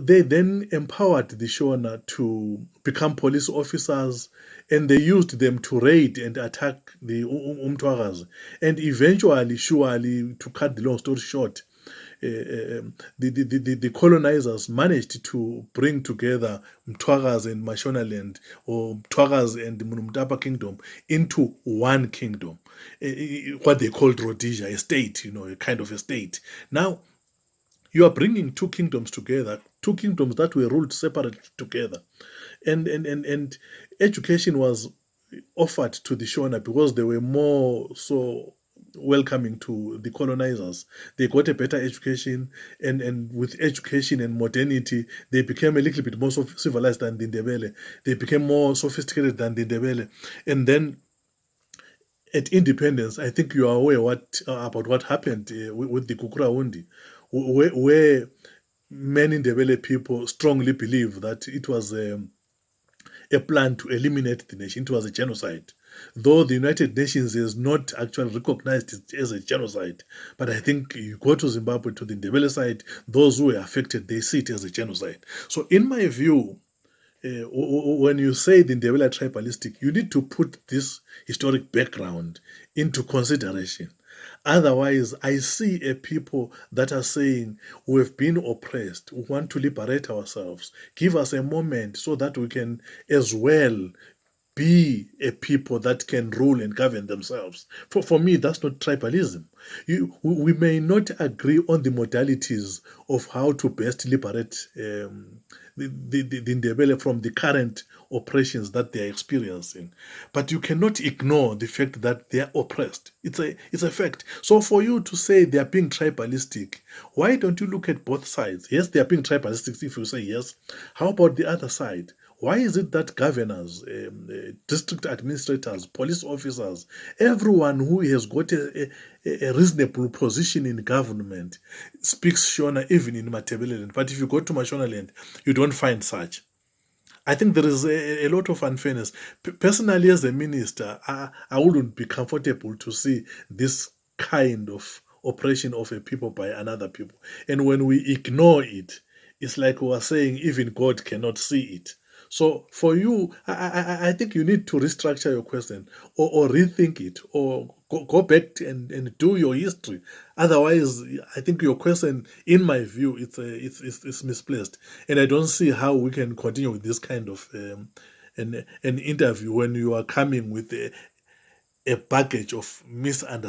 they then empowered the Shona to become police officers, and they used them to raid and attack the Mthwakazi. And eventually, surely, to cut the long story short, the colonizers managed to bring together Mthwakazi and Mashonaland, or Mthwakazi and the Mutapa kingdom, into one kingdom, what they called Rhodesia, a state, a kind of a state. Now, you are bringing two kingdoms together, two kingdoms that were ruled separate together. And education was offered to the Shona because they were more so welcoming to the colonizers. They got a better education, and with education and modernity, they became a little bit more civilized than the Ndebele. They became more sophisticated than the Ndebele. And then at independence, I think you are aware about what happened with the Kukuraundi, where many Ndebele people strongly believe that it was a plan to eliminate the nation. It was a genocide. Though the United Nations has not actually recognized it as a genocide, but I think you go to Zimbabwe, to the Ndebele side, those who were affected, they see it as a genocide. So in my view, when you say the Ndebele tribalistic, you need to put this historic background into consideration. Otherwise, I see a people that are saying, we've been oppressed, we want to liberate ourselves. Give us a moment so that we can as well be a people that can rule and govern themselves. For me, that's not tribalism. We may not agree on the modalities of how to best liberate the Ndebele from the current oppressions that they are experiencing. But you cannot ignore the fact that they are oppressed. It's a fact. So for you to say they are being tribalistic, why don't you look at both sides? Yes, they are being tribalistic if you say yes. How about the other side? Why is it that governors, district administrators, police officers, everyone who has got a reasonable position in government speaks Shona even in Matabeleland? But if you go to Mashonaland, you don't find such. I think there is a lot of unfairness. Personally, as a minister, I wouldn't be comfortable to see this kind of oppression of a people by another people. And when we ignore it, it's like we are saying even God cannot see it. So for you, I think you need to restructure your question, or rethink it, or go back and do your history. Otherwise, I think your question, in my view, it's misplaced, and I don't see how we can continue with this kind of an interview when you are coming with a baggage of misunderstanding.